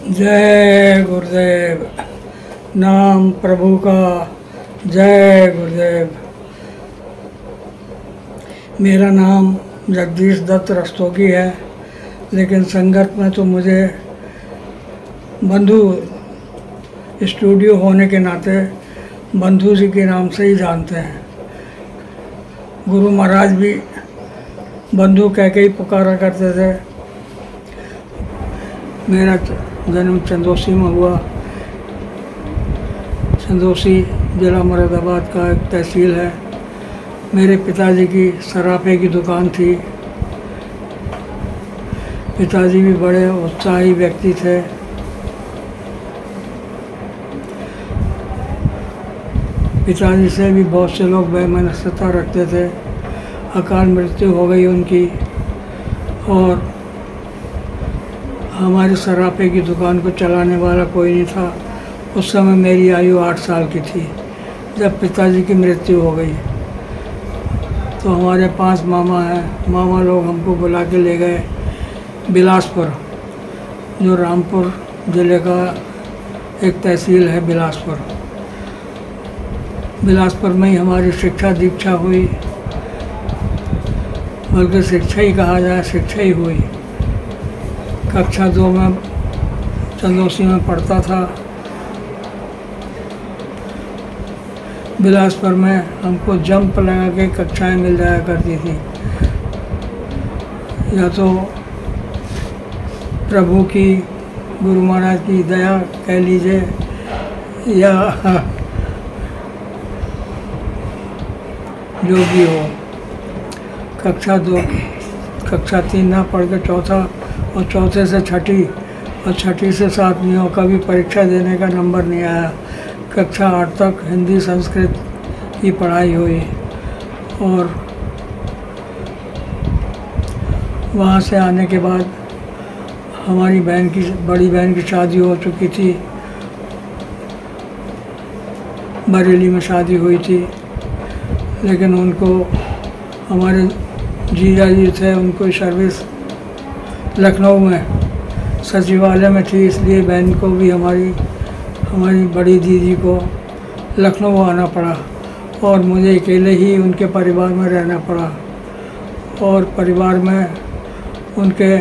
जय गुरुदेव। नाम प्रभु का। जय गुरुदेव। मेरा नाम जगदीश दत्त रस्तोगी है, लेकिन संगत में तो मुझे बंधु स्टूडियो होने के नाते बंधु जी के नाम से ही जानते हैं। गुरु महाराज भी बंधु कह के ही पुकारा करते थे। मेरा जन्म चंदौसी में हुआ। चंदौसी जिला मुरादाबाद का एक तहसील है। मेरे पिताजी की सराफे की दुकान थी। पिताजी भी बड़े उत्साही व्यक्ति थे। पिताजी से भी बहुत से लोग वैमनस्यता रखते थे। अकाल मृत्यु हो गई उनकी, और हमारी सराफे की दुकान को चलाने वाला कोई नहीं था। उस समय मेरी आयु 8 साल की थी जब पिताजी की मृत्यु हो गई। तो हमारे 5 मामा हैं। मामा लोग हमको बुला के ले गए बिलासपुर, जो रामपुर ज़िले का एक तहसील है बिलासपुर। बिलासपुर में ही हमारी शिक्षा दीक्षा हुई, बल्कि शिक्षा ही कहा जाए, शिक्षा ही हुई। कक्षा 2 में चंदौसी में पढ़ता था। बिलासपुर में हमको जंप लगा के कक्षाएं मिल जाया करती थी। या तो प्रभु की, गुरु महाराज की दया कह लीजिए, या जो भी हो। कक्षा 2, कक्षा 3 ना पढ़ के चौथा, और चौथे से छठी, और छठी से 7वीं, और कभी परीक्षा देने का नंबर नहीं आया। कक्षा 8 तक हिंदी संस्कृत की पढ़ाई हुई, और वहाँ से आने के बाद हमारी बड़ी बहन की शादी हो चुकी थी। बरेली में शादी हुई थी, लेकिन उनको, हमारे जीजा जी थे, उनको सर्विस लखनऊ में सचिवालय में थी, इसलिए बहन को भी, हमारी बड़ी दीदी को लखनऊ आना पड़ा, और मुझे अकेले ही उनके परिवार में रहना पड़ा। और परिवार में उनके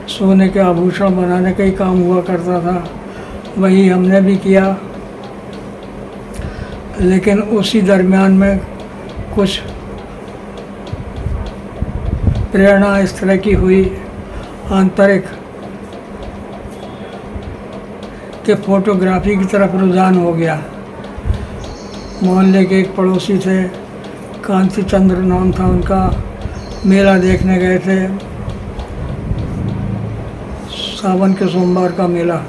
सोने के आभूषण बनाने का ही काम हुआ करता था, वही हमने भी किया। लेकिन उसी दरमियान में कुछ प्रेरणा इस तरह की हुई आंतरिक, कि फोटोग्राफी की तरफ रुझान हो गया। मोहल्ले के एक पड़ोसी थे, कांति चंद्र नाम था उनका। मेला देखने गए थे, सावन के सोमवार का मेला।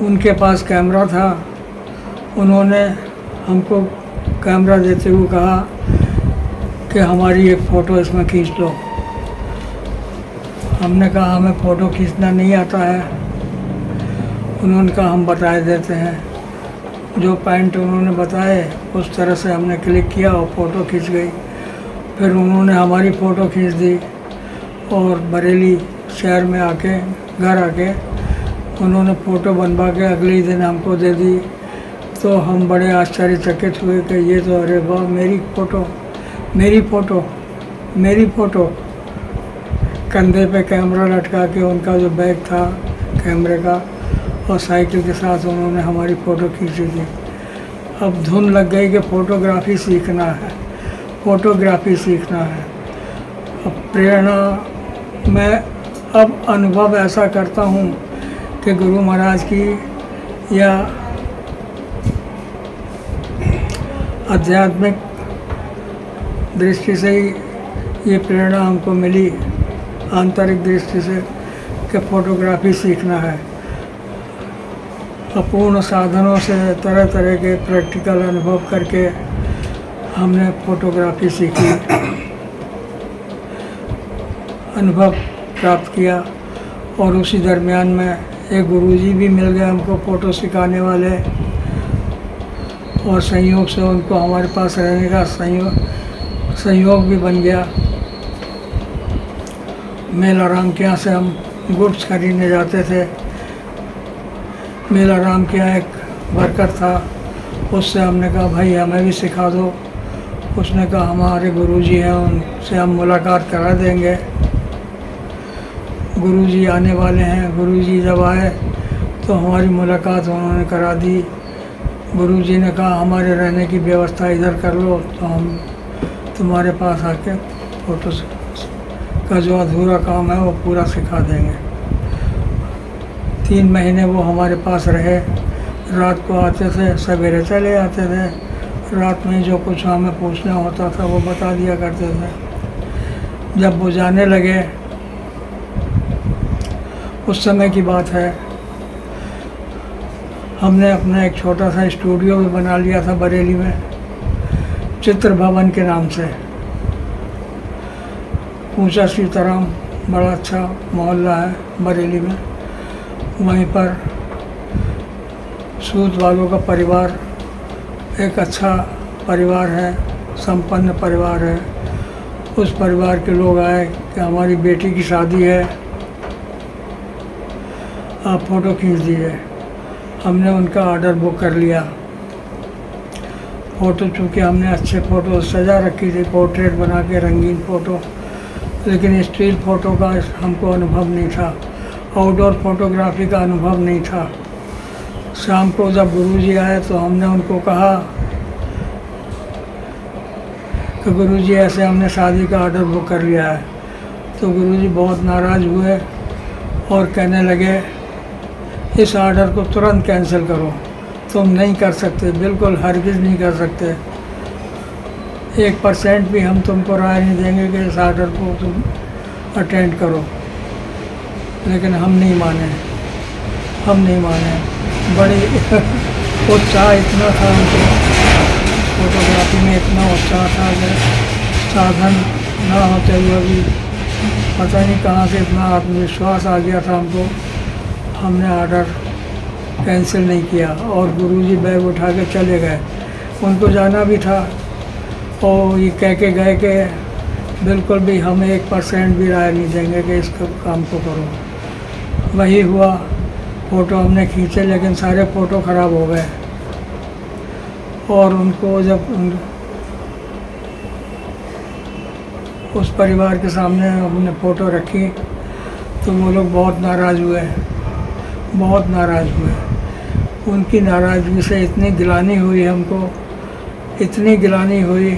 उनके पास कैमरा था। उन्होंने हमको कैमरा देते हुए कहा कि हमारी एक फ़ोटो इसमें खींच लो। हमने कहा हमें फ़ोटो खींचना नहीं आता है। उन्होंने कहा हम बताए देते हैं। जो पॉइंट उन्होंने बताए उस तरह से हमने क्लिक किया और फ़ोटो खींच गई। फिर उन्होंने हमारी फ़ोटो खींच दी, और बरेली शहर में आके, घर आके उन्होंने फ़ोटो बनवा के अगले ही दिन हमको दे दी। तो हम बड़े आश्चर्यचकित हुए कि ये तो, अरे वाह, मेरी फ़ोटो, मेरी फ़ोटो, मेरी फ़ोटो। कंधे पे कैमरा लटका के, उनका जो बैग था कैमरे का, और साइकिल के साथ उन्होंने हमारी फ़ोटो खींची थी। अब धुन लग गई कि फ़ोटोग्राफी सीखना है, फ़ोटोग्राफी सीखना है। अब प्रेरणा, मैं अब अनुभव ऐसा करता हूँ कि गुरु महाराज की या आध्यात्मिक दृष्टि से ही ये प्रेरणा हमको मिली, आंतरिक दृष्टि से, कि फ़ोटोग्राफी सीखना है। अपूर्ण साधनों से, तरह तरह के प्रैक्टिकल अनुभव करके हमने फ़ोटोग्राफी सीखी, अनुभव प्राप्त किया। और उसी दरमियान में एक गुरुजी भी मिल गए हमको फ़ोटो सिखाने वाले, और संयोग से उनको हमारे पास रहने का संयोग भी बन गया। मेला राम के यहाँ से हम गुड्स खरीदने जाते थे, मेला राम के यहाँ एक वर्कर था, उससे हमने कहा भाई हमें भी सिखा दो। उसने कहा हमारे गुरुजी हैं, उनसे हम मुलाकात करा देंगे। गुरुजी आने वाले हैं। गुरुजी जब आए तो हमारी मुलाकात उन्होंने करा दी। गुरुजी ने कहा हमारे रहने की व्यवस्था इधर कर लो, तो हम तुम्हारे पास आके फ़ोटो का जो अधूरा काम है वो पूरा सिखा देंगे। 3 महीने वो हमारे पास रहे। रात को आते थे, सवेरे चले आते थे। रात में जो कुछ हमें पूछना होता था वो बता दिया करते थे। जब वो जाने लगे, उस समय की बात है, हमने अपना एक छोटा सा स्टूडियो भी बना लिया था बरेली में, चित्र भवन के नाम से। ऊंचा सीताराम बड़ा अच्छा मोहल्ला है बरेली में। वहीं पर सूद वालों का परिवार एक अच्छा परिवार है, संपन्न परिवार है। उस परिवार के लोग आए कि हमारी बेटी की शादी है, आप फ़ोटो खींच दीजिए। हमने उनका ऑर्डर बुक कर लिया। फ़ोटो चूँकि हमने अच्छे फ़ोटो सजा रखी थी, पोर्ट्रेट बना के रंगीन फ़ोटो, लेकिन स्टिल फ़ोटो का हमको अनुभव नहीं था, आउटडोर फोटोग्राफी का अनुभव नहीं था। शाम को जब गुरुजी आए तो हमने उनको कहा कि गुरुजी ऐसे हमने शादी का ऑर्डर बुक कर लिया है। तो गुरुजी बहुत नाराज़ हुए और कहने लगे इस ऑर्डर को तुरंत कैंसिल करो, तुम नहीं कर सकते, बिल्कुल हरगिज़ नहीं कर सकते। 1% भी हम तुमको राय नहीं देंगे कि इस ऑर्डर को तुम अटेंड करो। लेकिन हम नहीं माने। बड़ी उत्साह इतना था हमको, फोटोग्राफी में इतना उत्साह था कि साधन ना होते हुए भी पता नहीं कहाँ से इतना आत्मविश्वास आ गया था हमको। हमने ऑर्डर कैंसिल नहीं किया और गुरुजी बैग उठा के चले गए। उनको जाना भी था और ये कह के गए कि बिल्कुल भी हम 1% भी राय नहीं देंगे कि इस काम को करो। वही हुआ। फ़ोटो हमने खींचे लेकिन सारे फ़ोटो ख़राब हो गए। और उनको जब उस परिवार के सामने हमने फ़ोटो रखी तो वो लोग बहुत नाराज़ हुए। उनकी नाराज़गी से इतनी गिलानी हुई हमको, इतनी गिलानी हुई।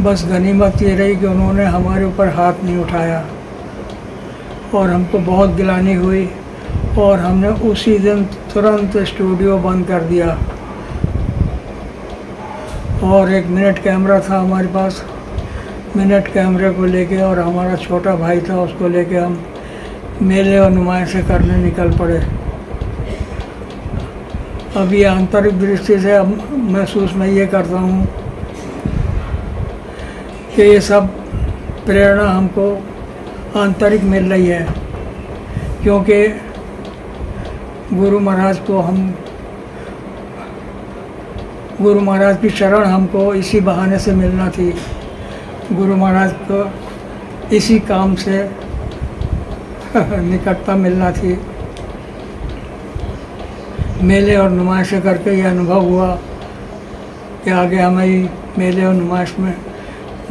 बस गनीमत ये रही कि उन्होंने हमारे ऊपर हाथ नहीं उठाया और हमको बहुत गिलानी हुई। और हमने उसी दिन तुरंत स्टूडियो बंद कर दिया। और एक मिनट कैमरा था हमारे पास। मिनट कैमरे को लेके और हमारा छोटा भाई था, उसको लेके हम मेले और नुमाइशें करने निकल पड़े। अब ये आंतरिक दृष्टि से अब महसूस मैं ये करता हूँ कि ये सब प्रेरणा हमको आंतरिक मिल रही है, क्योंकि गुरु महाराज की शरण हमको इसी बहाने से मिलना थी। गुरु महाराज को इसी काम से निकटता मिलना थी। मेले और नुमाइशें करके ये अनुभव हुआ कि आगे हमें मेले और नुमाइश में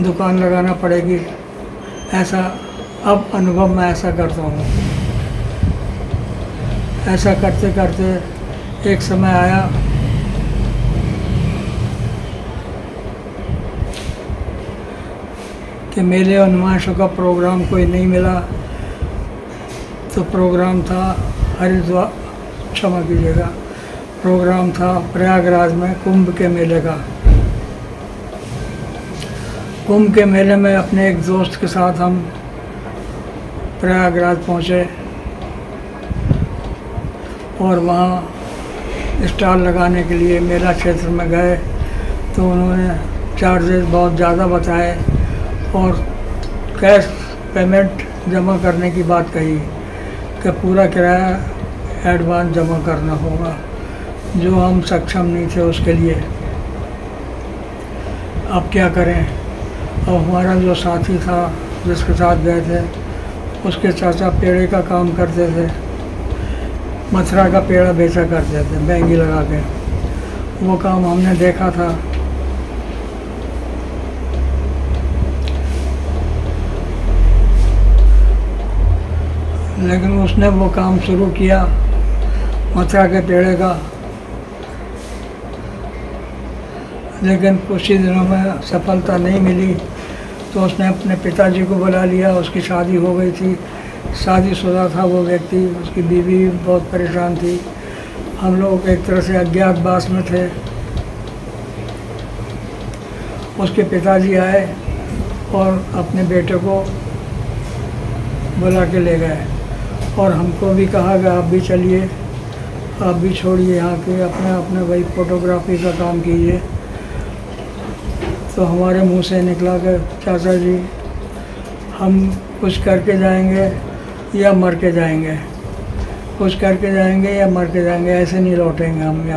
दुकान लगाना पड़ेगी। ऐसा अब अनुभव मैं ऐसा करता हूँ। ऐसा करते करते एक समय आया कि मेले और नुमाइशों का प्रोग्राम कोई नहीं मिला। तो प्रोग्राम था हरिद्वार, क्षमा कीजिएगा, प्रोग्राम था प्रयागराज में कुंभ के मेले का। कुंभ के मेले में अपने एक दोस्त के साथ हम प्रयागराज पहुँचे और वहाँ स्टॉल लगाने के लिए मेला क्षेत्र में गए तो उन्होंने चार्जेस बहुत ज़्यादा बताए और कैश पेमेंट जमा करने की बात कही कि पूरा किराया एडवांस जमा करना होगा, जो हम सक्षम नहीं थे उसके लिए। अब क्या करें। और हमारा जो साथी था जिसके साथ गए थे, उसके चाचा पेड़े का काम करते थे। मथुरा का पेड़ा बेचा करते थे बैंगी लगा के। वो काम हमने देखा था। लेकिन उसने वो काम शुरू किया मथुरा के पेड़े का, लेकिन कुछ ही दिनों में सफलता नहीं मिली। तो उसने अपने पिताजी को बुला लिया। उसकी शादी हो गई थी, शादीशुदा था वो व्यक्ति। उसकी बीवी भी बहुत परेशान थी। हम लोग एक तरह से अज्ञातवास में थे। उसके पिताजी आए और अपने बेटे को बुला के ले गए और हमको भी कहा कि आप भी चलिए, आप भी छोड़िए यहाँ के, अपने वही फोटोग्राफी का काम कीजिए। तो हमारे मुंह से निकला कि चाचा जी हम कुछ करके जाएंगे या मर के जाएंगे, कुछ करके जाएंगे या मर के जाएंगे, ऐसे नहीं लौटेंगे हम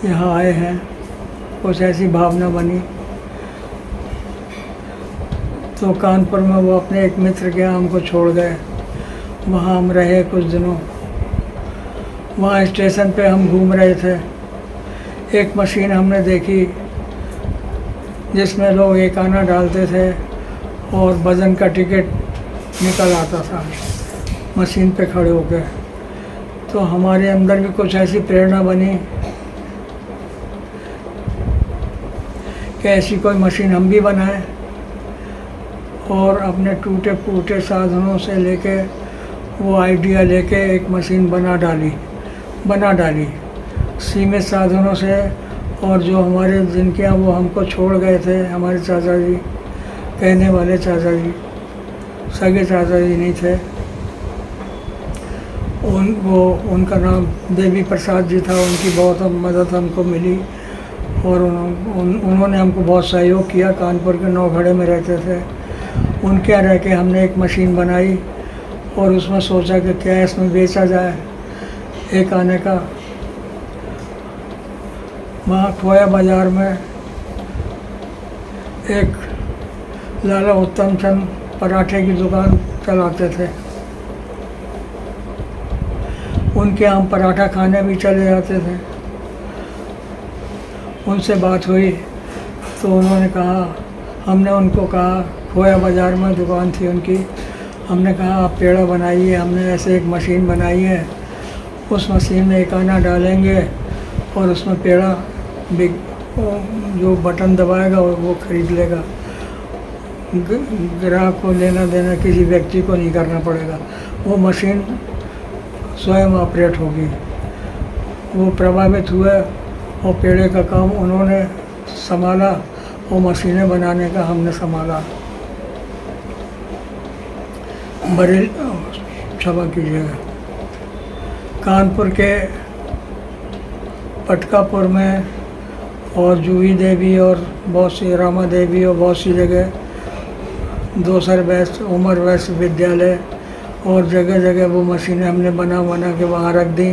यहाँ आए हैं। कुछ ऐसी भावना बनी। तो कानपुर में वो अपने एक मित्र के यहाँ हमको छोड़ गए। वहाँ हम रहे कुछ दिनों। वहाँ स्टेशन पे हम घूम रहे थे। एक मशीन हमने देखी जिसमें लोग एक आना डालते थे और वज़न का टिकट निकल आता था मशीन पे खड़े होकर। तो हमारे अंदर भी कुछ ऐसी प्रेरणा बनी कि ऐसी कोई मशीन हम भी बनाएं और अपने टूटे फूटे साधनों से लेके वो आइडिया लेके एक मशीन बना डाली सीमित साधनों से। और जो हमारे जिनके यहाँ वो हमको छोड़ गए थे, हमारे चाचा जी, कहने वाले चाचा जी, सगे चाचा जी नहीं थे, उनका नाम देवी प्रसाद जी था। उनकी बहुत मदद हमको मिली और उन्होंने हमको बहुत सहयोग किया। कानपुर के नौखड़े में रहते थे। उनके यहाँ रह के हमने एक मशीन बनाई और उसमें सोचा कि क्या इसमें बेचा जाए एक आने का। वहाँ खोया बाज़ार में एक लाला उत्तम चंद पराठे की दुकान चलाते थे। उनके हम पराठा खाने भी चले जाते थे। उनसे बात हुई तो उन्होंने कहा, हमने उनको कहा, खोया बाज़ार में दुकान थी उनकी, हमने कहा आप पेड़ा बनाइए। हमने ऐसे एक मशीन बनाई है, उस मशीन में एक आना डालेंगे और उसमें पेड़ा जो बटन दबाएगा वो खरीद लेगा। ग्राहक को लेना देना किसी व्यक्ति को नहीं करना पड़ेगा, वो मशीन स्वयं ऑपरेट होगी। वो प्रभावित हुए और पेड़े का काम उन्होंने संभाला और मशीनें बनाने का हमने संभाला। क्षमा कीजिएगा, कानपुर के पटकापुर में और जूही देवी और बहुत सी रामा देवी और बहुत सी जगह, दोसर वैश्य, उमर वैश्य विद्यालय और जगह जगह वो मशीनें हमने बना के वहाँ रख दी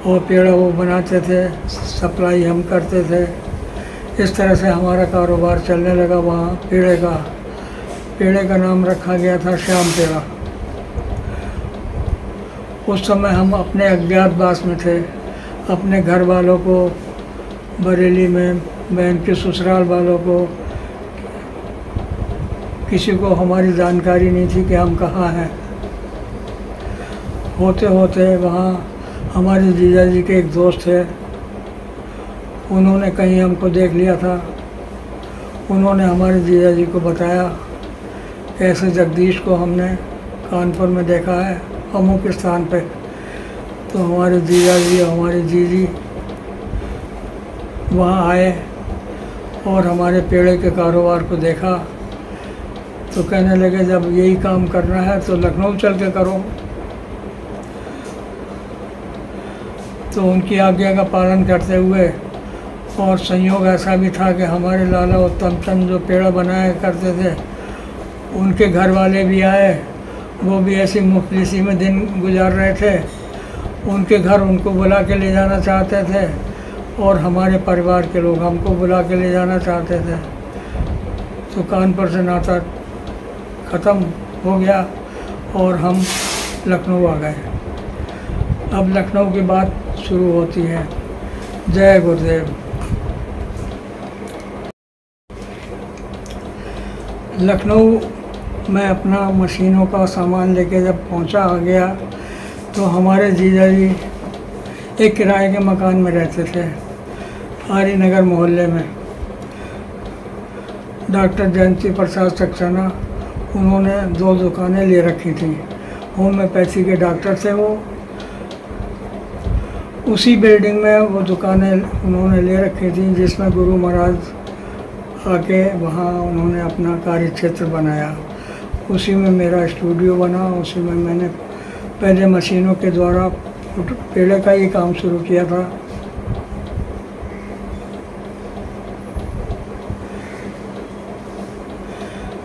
और पेड़ा वो बनाते थे, सप्लाई हम करते थे। इस तरह से हमारा कारोबार चलने लगा। वहाँ पेड़े का नाम रखा गया था श्याम पेड़ा। उस समय हम अपने अज्ञातवास में थे। अपने घर वालों को, बरेली में बहन के ससुराल वालों को, किसी को हमारी जानकारी नहीं थी कि हम कहाँ हैं। होते होते वहाँ हमारे जीजा जी के एक दोस्त है, उन्होंने कहीं हमको देख लिया था। उन्होंने हमारे जीजा जी को बताया, ऐसे जगदीश को हमने कानपुर में देखा है अमुक स्थान पे। तो हमारे जीजा जी और हमारी जीजी वहाँ आए और हमारे पेड़े के कारोबार को देखा तो कहने लगे, जब यही काम करना है तो लखनऊ चल के करो। तो उनकी आज्ञा का पालन करते हुए, और संयोग ऐसा भी था कि हमारे लाला उत्तम चंद जो पेड़ा बनाया करते थे, उनके घर वाले भी आए। वो भी ऐसी मुफलिसी में दिन गुजार रहे थे। उनके घर उनको बुला के ले जाना चाहते थे और हमारे परिवार के लोग हमको बुला के ले जाना चाहते थे। तो कानपुर से नाता ख़त्म हो गया और हम लखनऊ आ गए। अब लखनऊ की बात शुरू होती है। जय गुरुदेव। लखनऊ में अपना मशीनों का सामान लेके जब पहुंचा आ गया तो हमारे जीजा जी एक किराए के मकान में रहते थे, आर्य नगर मोहल्ले में। डॉक्टर जयंती प्रसाद सक्सेना, उन्होंने 2 दुकानें ले रखी थी। होम्योपैथी के डॉक्टर थे वो। उसी बिल्डिंग में वो दुकानें उन्होंने ले रखी थी, जिसमें गुरु महाराज आके वहाँ उन्होंने अपना कार्य क्षेत्र बनाया। उसी में मेरा स्टूडियो बना। उसी में मैंने पहले मशीनों के द्वारा पेड़े का ही काम शुरू किया था।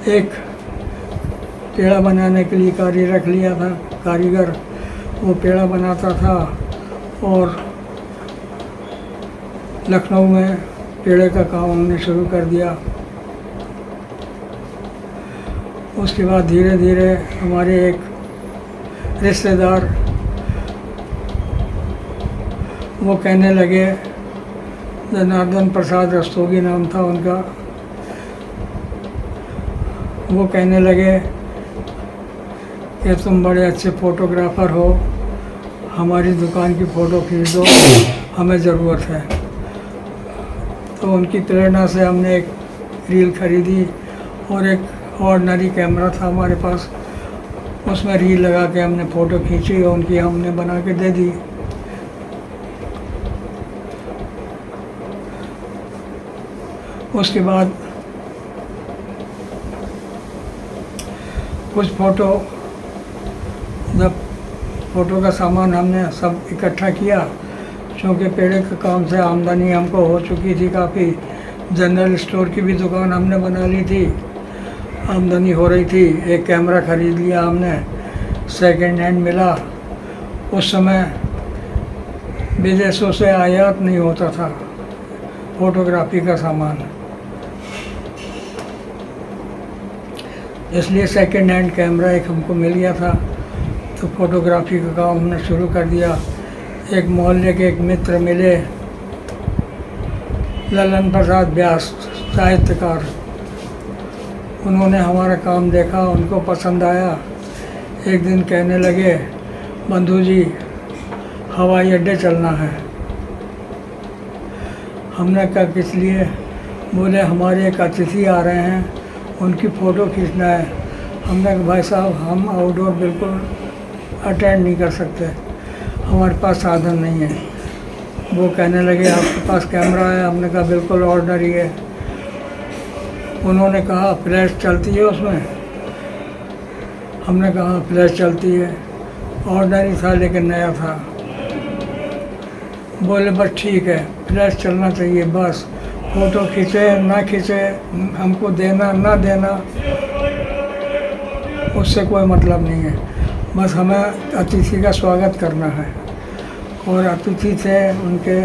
एक पेड़ा बनाने के लिए कारीगर रख लिया था। कारीगर वो पेड़ा बनाता था और लखनऊ में पेड़े का काम हमने शुरू कर दिया। उसके बाद धीरे धीरे हमारे एक रिश्तेदार वो कहने लगे, जनार्दन प्रसाद रस्तोगी नाम था उनका, वो कहने लगे कि तुम बड़े अच्छे फ़ोटोग्राफ़र हो, हमारी दुकान की फ़ोटो खींच दो, हमें ज़रूरत है। तो उनकी प्रेरणा से हमने एक रील खरीदी और एक ऑर्डिनरी कैमरा था हमारे पास, उसमें रील लगा के हमने फ़ोटो खींची और उनकी हमने बना के दे दी। उसके बाद कुछ फ़ोटो, जब फ़ोटो का सामान हमने सब इकट्ठा किया, क्योंकि पेड़े के काम से आमदनी हमको हो चुकी थी काफ़ी। जनरल स्टोर की भी दुकान हमने बना ली थी, आमदनी हो रही थी। एक कैमरा ख़रीद लिया हमने, सेकंड हैंड मिला। उस समय विदेशों से आयात नहीं होता था फ़ोटोग्राफी का सामान, इसलिए सेकंड हैंड कैमरा एक हमको मिल गया था। तो फ़ोटोग्राफी का काम हमने शुरू कर दिया। एक मोहल्ले के एक मित्र मिले, ललन प्रसाद व्यास, साहित्यकार। उन्होंने हमारा काम देखा, उनको पसंद आया। एक दिन कहने लगे, बंधु जी हवाई अड्डे चलना है। हमने कहा किस लिए? बोले हमारे एक अतिथि आ रहे हैं, उनकी फ़ोटो खींचना है। हमने कहा भाई साहब हम आउटडोर बिल्कुल अटेंड नहीं कर सकते, हमारे पास साधन नहीं है। वो कहने लगे आपके पास कैमरा है? हमने कहा बिल्कुल ऑर्डिनरी है। उन्होंने कहा फ्लैश चलती है उसमें? हमने कहा फ्लैश चलती है। ऑर्डिनरी था लेकिन नया था। बोले बस ठीक है, फ्लैश चलना चाहिए, बस फ़ोटो खींचे ना खींचे, हमको देना ना देना उससे कोई मतलब नहीं है, बस हमें अतिथि का स्वागत करना है। और अतिथि थे उनके,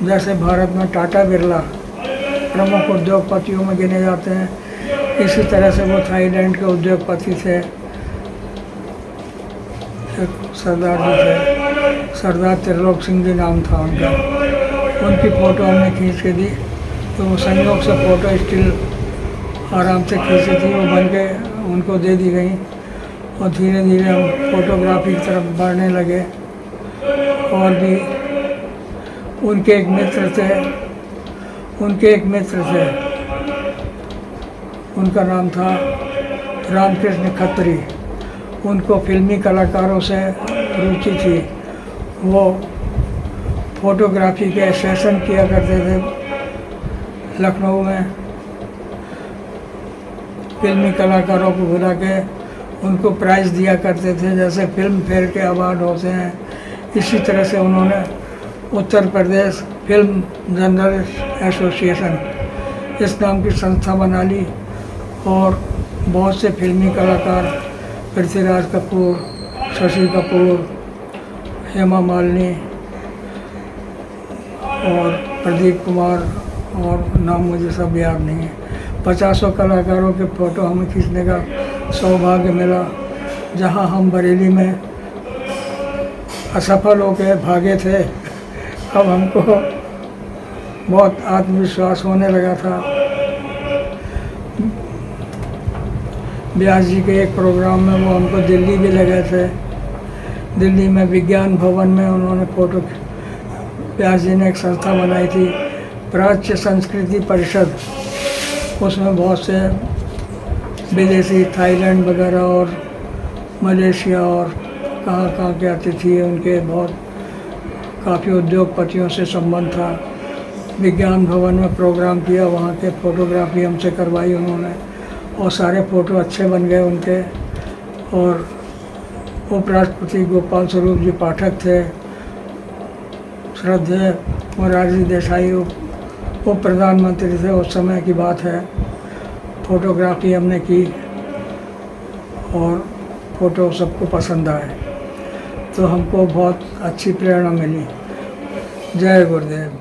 जैसे भारत में टाटा बिरला प्रमुख उद्योगपतियों में गिने जाते हैं, इसी तरह से वो थाईलैंड के उद्योगपति थे। एक सरदार जी थे, सरदार त्रिलोक सिंह जी नाम था उनका। उनकी फ़ोटो हमने खींच के दी, तो वो संयोग से फ़ोटो स्टिल आराम से खींची थी, वो बन के उनको दे दी गई। और धीरे धीरे हम फोटोग्राफी की तरफ बढ़ने लगे। और भी उनके एक मित्र थे, उनका नाम था रामकृष्ण खत्री। उनको फिल्मी कलाकारों से रुचि थी, वो फोटोग्राफी के सेशन किया करते थे लखनऊ में। फिल्मी कलाकारों को बुला के उनको प्राइज़ दिया करते थे, जैसे फिल्म फेयर के अवार्ड होते हैं। इसी तरह से उन्होंने Uttar Pradesh film journalist association इस नाम की संस्था बना ली और बहुत से फिल्मी कलाकार, पृथ्वीराज कपूर, शशि कपूर, हेमा मालिनी और प्रदीप कुमार, और नाम मुझे सब याद नहीं है, 50 कलाकारों के फ़ोटो हमें खींचने का सौभाग्य मिला। जहां हम बरेली में असफल होकर भागे थे। अब हमको बहुत आत्मविश्वास होने लगा था। व्यास जी के एक प्रोग्राम में वो हमको दिल्ली भी ले गए थे। दिल्ली में विज्ञान भवन में उन्होंने फ़ोटो, व्यास जी ने एक संस्था बनाई थी प्राच्य संस्कृति परिषद। उसमें बहुत से विदेशी, थाईलैंड वगैरह और मलेशिया और कहाँ के अतिथि, उनके बहुत काफ़ी उद्योगपतियों से संबंध था। विज्ञान भवन में प्रोग्राम किया, वहाँ के फ़ोटोग्राफी हमसे करवाई उन्होंने और सारे फ़ोटो अच्छे बन गए उनके। और उपराष्ट्रपति गोपाल स्वरूप जी पाठक थे, श्रद्धेय मोरारजी देसाई उप प्रधानमंत्री थे, उस समय की बात है। फ़ोटोग्राफी हमने की और फ़ोटो सबको पसंद आए, तो हमको बहुत अच्छी प्रेरणा मिली। जय गुरुदेव।